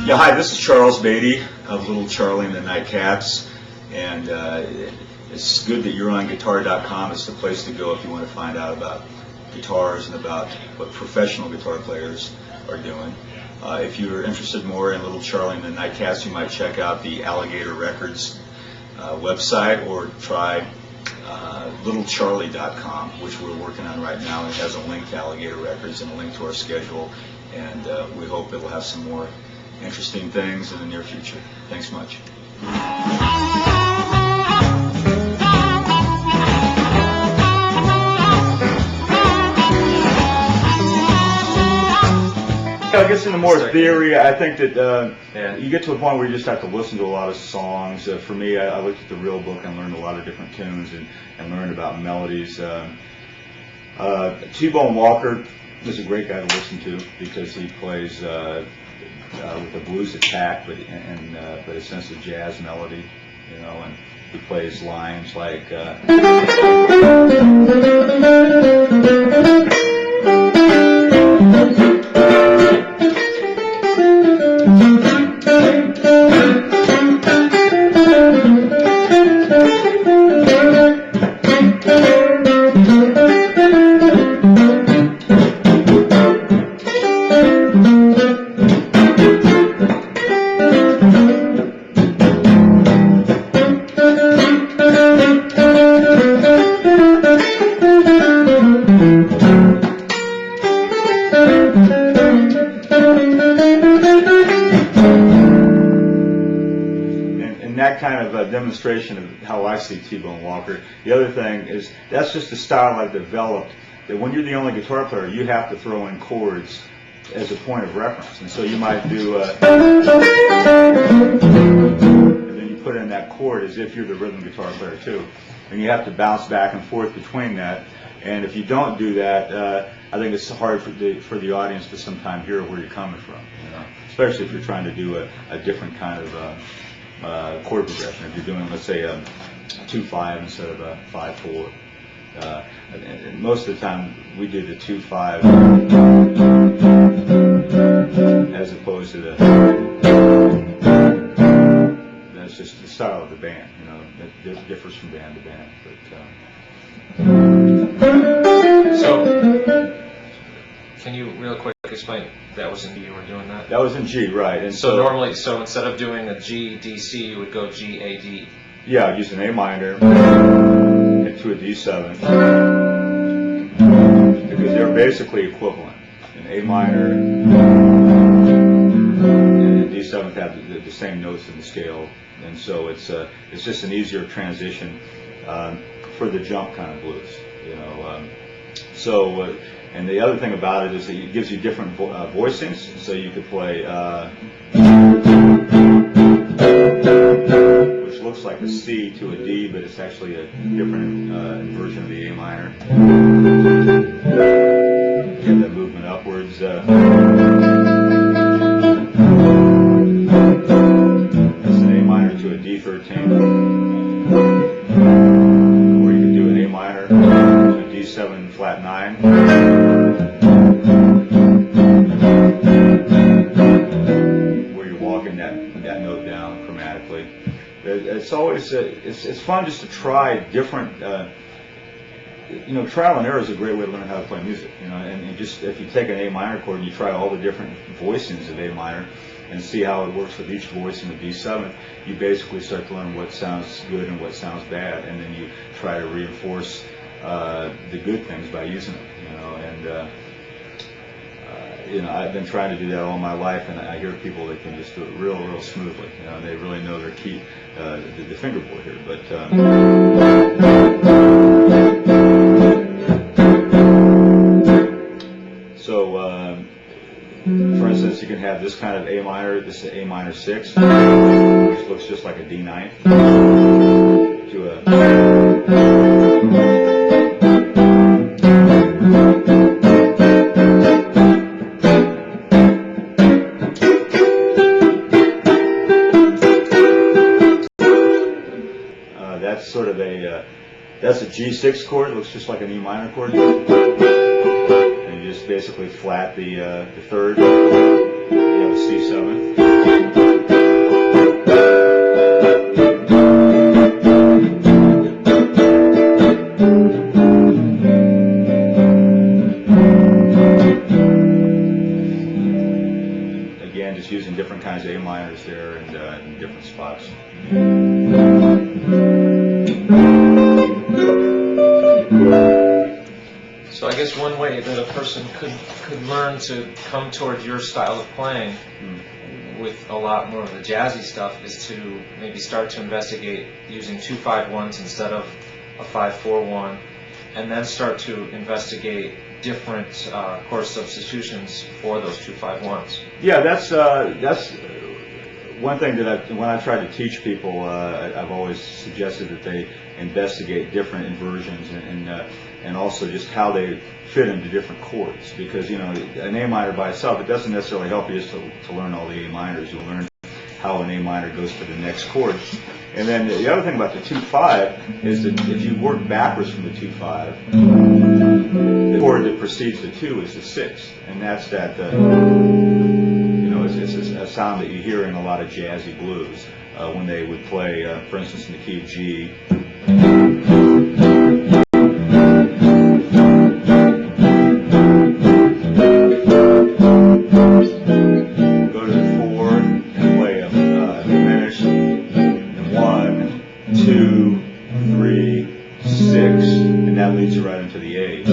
Yeah, hi, this is Charles Beatty of Little Charlie and the Nightcaps, and it's good that you're on Guitar.com. It's the place to go if you want to find out about guitars and about what professional guitar players are doing. If you're interested more in Little Charlie and the Nightcaps, you might check out the Alligator Records website, or try LittleCharlie.com, which we're working on right now. It has a link to Alligator Records and a link to our schedule, and we hope it'll have some more interesting things in the near future. Thanks much. I guess in the more theory, I think that you get to a point where you just have to listen to a lot of songs. For me, I looked at the real book and learned a lot of different tunes and learned about melodies. T-Bone Walker is a great guy to listen to because he plays with a blues attack, but a sense of jazz melody, you know, and he plays lines like. That kind of a demonstration of how I see T-Bone Walker. The other thing is that's just a style I've developed, that when you're the only guitar player, you have to throw in chords as a point of reference. And so you might do and then you put in that chord as if you're the rhythm guitar player too. And you have to bounce back and forth between that. And if you don't do that, I think it's hard for the audience to sometimes hear where you're coming from, you know? Especially if you're trying to do a different kind of chord progression. If you're doing, let's say, a 2-5 instead of a 5-4. And most of the time, we do the 2-5 as opposed to the. That's just the style of the band, you know. That differs from band to band. But, So, can you real quick explain? That was in G, you were doing that? That was in G, right. And so normally, so instead of doing a G, D, C, you would go G, A, D. Yeah, use an A minor into a D7, because they're basically equivalent. An A minor and a D7 have the same notes in the scale, and so it's just an easier transition for the jump kind of blues, you know. And the other thing about it is that it gives you different voicings, so you could play, which looks like a C to a D, but it's actually a different version of the A minor. Get that movement upwards. That's an A minor to a D13. Or you could do an A minor to a D7 flat 9. That note down chromatically. It's always it's fun just to try different. You know, trial and error is a great way to learn how to play music. You know, and just if you take an A minor chord and you try all the different voicings of A minor and see how it works with each voice in the D7, you basically start to learn what sounds good and what sounds bad, and then you try to reinforce the good things by using them. You know, and you know, I've been trying to do that all my life, and I hear people that can just do it real smoothly. You know, they really know their key, the fingerboard here. But so, for instance, you can have this kind of A minor. This is A minor 6, which looks just like a D9 to a. That's a G6 chord. It looks just like an E minor chord. And you just basically flat the third. You have a C7. Again, just using different kinds of A minors there and in different spots. So I guess one way that a person could learn to come toward your style of playing with a lot more of the jazzy stuff is to maybe start to investigate using 2-5-1s instead of a 5-4-1, and then start to investigate different chord substitutions for those 2-5-1s. Yeah, that's one thing that when I try to teach people, I've always suggested that they investigate different inversions and also just how they fit into different chords, because you know an A minor by itself, it doesn't necessarily help you just to learn all the A minors. You'll learn how an A minor goes to the next chord. And then the other thing about the 2-5 is that if you work backwards from the 2-5, the chord that precedes the 2 is the 6th, and that's that. It's a sound that you hear in a lot of jazzy blues when they would play, for instance, in the key of G. Go to the 4 and play a diminished, and 1, 2, 3, 6, and that leads you right into the A.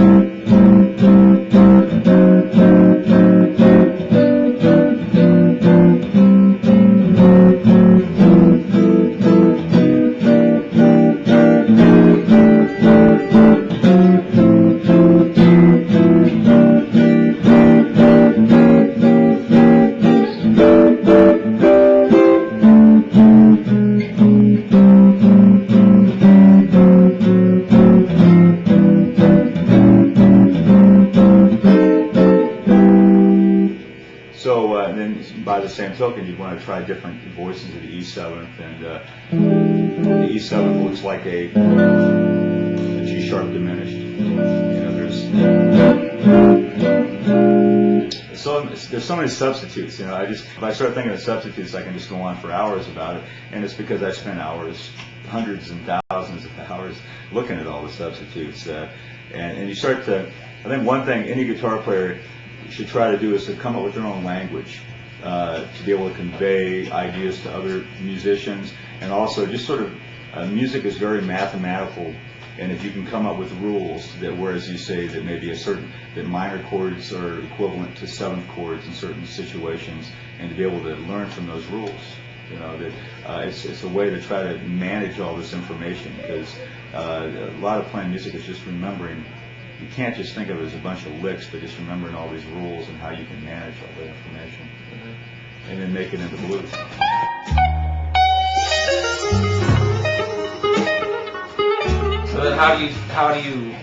By the same token, you want to try different voices of the E7th, and the E7th looks like a G sharp diminished. You know, there's so many substitutes. You know, if I start thinking of substitutes, I can just go on for hours about it, and it's because I spent hours, hundreds and thousands of hours, looking at all the substitutes, and you start to. I think one thing any guitar player should try to do is to come up with their own language. To be able to convey ideas to other musicians, and also just sort of music is very mathematical, and if you can come up with rules that, whereas you say that maybe that minor chords are equivalent to 7th chords in certain situations, and to be able to learn from those rules, you know, that it's a way to try to manage all this information, because a lot of playing music is just remembering. You can't just think of it as a bunch of licks, but just remembering all these rules and how you can manage all that information, and then make it into blues. So then how do you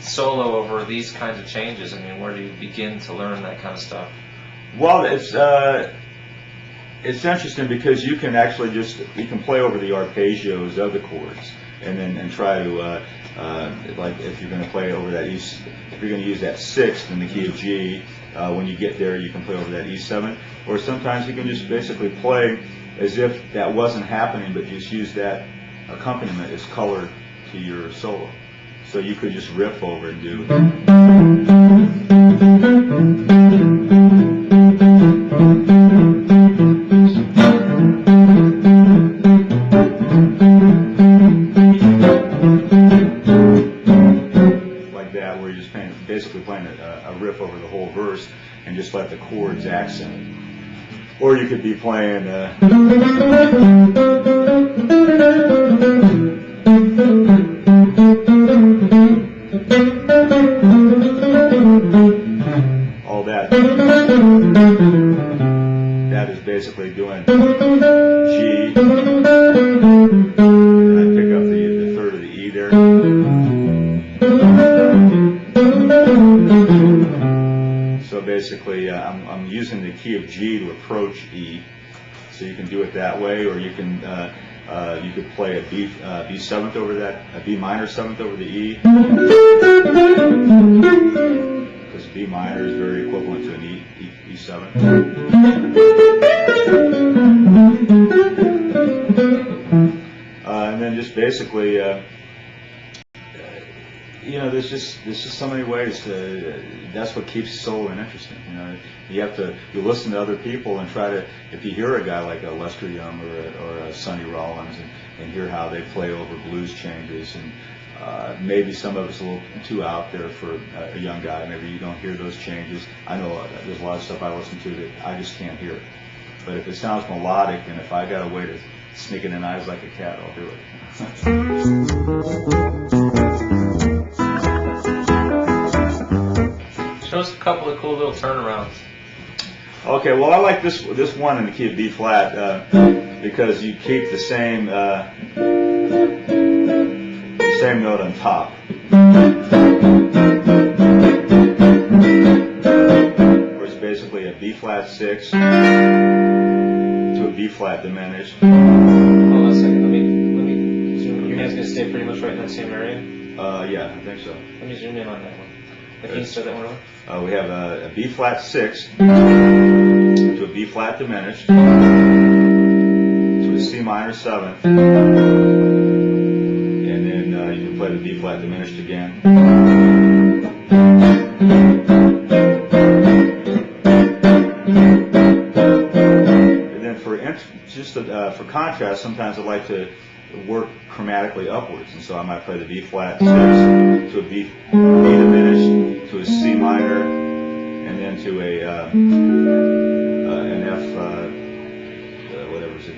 solo over these kinds of changes? I mean, where do you begin to learn that kind of stuff? Well, it's interesting because you can actually you can play over the arpeggios of the chords, and try to like if you're going to play over that if you're going to use that 6th in the key of G, when you get there you can play over that E7, or sometimes you can just basically play as if that wasn't happening, but just use that accompaniment as color to your solo. So you could just riff over and do like that, where you're just basically playing a riff over the whole verse and just let the chords accent it. Or you could be playing all that. That is basically doing G, and I pick up the 3rd of the E there. So basically, I'm using the key of G to approach E. So you can do it that way, or you could play a B7th over that, a B minor 7th over the E, because B minor is very equivalent to an E7. And then just basically, there's just so many ways to. That's what keeps soloing interesting. You listen to other people and try to. If you hear a guy like a Lester Young or a Sonny Rollins and hear how they play over blues changes, and maybe some of it's a little too out there for a young guy. Maybe you don't hear those changes. I know there's a lot of stuff I listen to that I just can't hear. But if it sounds melodic, and if I got a way to sneak in eyes like a cat, I'll do it. Show us a couple of cool little turnarounds. Okay, well, I like this one in the key of B flat because you keep the same note on top. Or it's basically a B flat 6 to a B flat diminished. Hold on a second. Let me zoom in. Your hand's gonna stay pretty much right in that same area. Yeah, I think so. Let me zoom in on that one. Can you start that one over? We have a B flat 6 to a B flat diminished to a C minor 7th, and then you can play the B flat diminished again. And then for contrast, sometimes I like to work chromatically upwards, and so I might play the B flat 6 to a B diminished to a C minor, and then to an F whatever is it,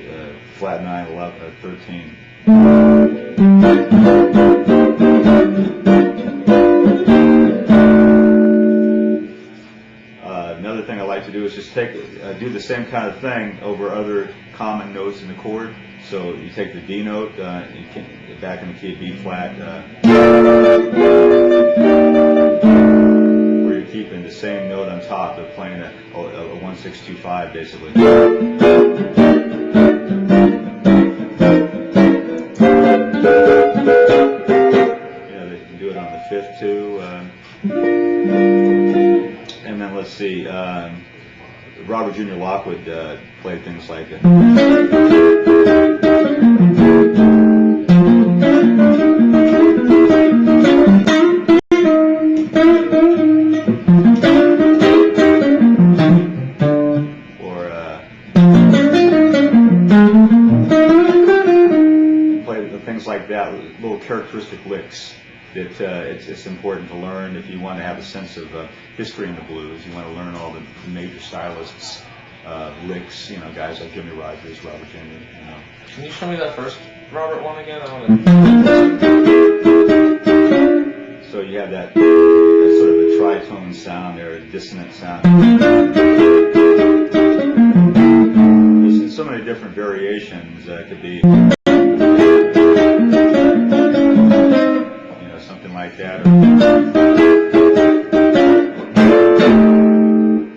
flat 9, 11, 13. Another thing I like to do is just do the same kind of thing over other common notes in the chord. So you take the D note, back in the key of B flat, where you're keeping the same note on top. They're playing a 1-6-2-5 basically. They can do it on the 5th too. And then let's see, Robert Jr. Lockwood played things like it. Things like that, little characteristic licks that it's important to learn if you want to have a sense of history in the blues. You want to learn all the major stylists' licks, guys like Jimmy Rogers, Robert Jr. Can you show me that first Robert one again? I want to. So you have that sort of a tritone sound there, a dissonant sound. There's so many different variations. It could be something like that, or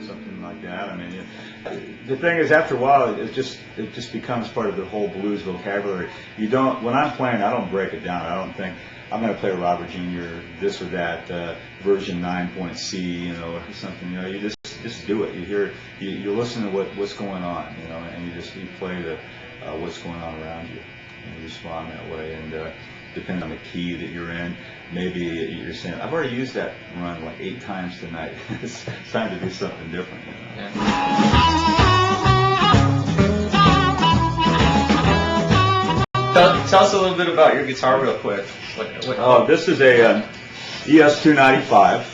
something like that. I mean, the thing is, after a while, it just becomes part of the whole blues vocabulary. When I'm playing, I don't break it down. I don't think I'm going to play Robert Jr. this or that version 9.C, or something. You just do it. You hear, you listen to what's going on, and you play what's going on around you, and you respond that way. And depending on the key that you're in, maybe you're saying, I've already used that run like 8 times tonight. It's time to do something different. Yeah. Tell us a little bit about your guitar real quick. This is a ES-295,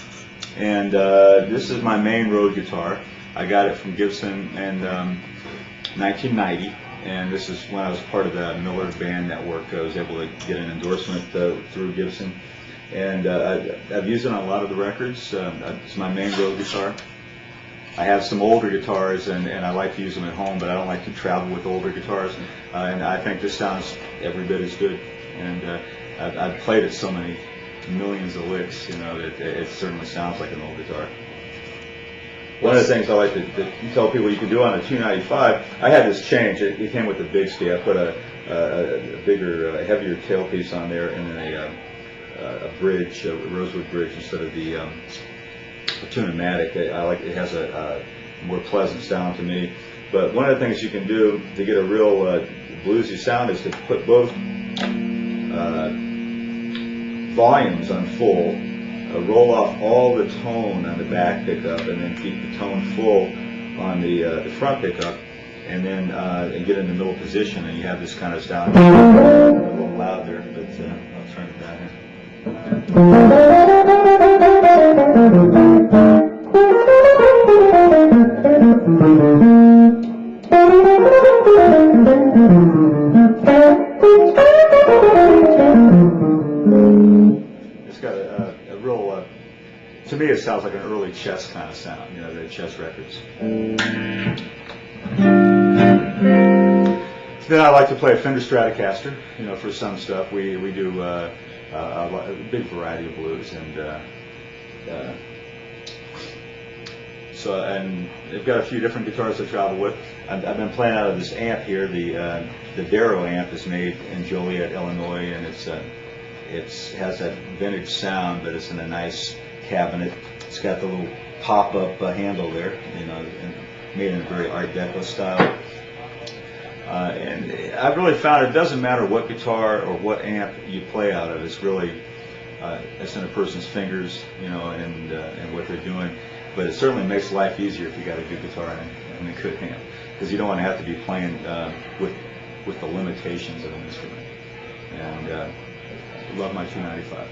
and this is my main road guitar. I got it from Gibson in 1990. And this is when I was part of the Miller Band Network. I was able to get an endorsement through Gibson. And I've used it on a lot of the records. It's my main road guitar. I have some older guitars, and I like to use them at home, but I don't like to travel with older guitars. And I think this sounds every bit as good. And I've played it so many millions of licks, that it certainly sounds like an old guitar. One of the things I like to tell people you can do on a 295, I had this change. It came with the big scale. I put a bigger, heavier tailpiece on there, and then a bridge, a rosewood bridge instead of the Tune-o-matic. I like it has a more pleasant sound to me. But one of the things you can do to get a real bluesy sound is to put both volumes on full, roll off all the tone on the back pickup, and then keep the tone full on the front pickup, and then and get in the middle position, and you have this kind of sound. A little loud there, but I'll turn it down here. It's got a real, to me it sounds like an early Chess kind of sound, you know, the Chess records. Then I like to play a Fender Stratocaster, you know, for some stuff. We do a big variety of blues, and so, and they've got a few different guitars to travel with. I've been playing out of this amp here. The Darrow amp is made in Joliet, Illinois, and it has that vintage sound, but it's in a nice cabinet. It's got the little pop-up handle there, you know, and made in a very Art Deco style. And I've really found it doesn't matter what guitar or what amp you play out of. It's really it's in a person's fingers, you know, and what they're doing. But it certainly makes life easier if you got a good guitar and a good amp, because you don't want to have to be playing with the limitations of an instrument. And I love my 295.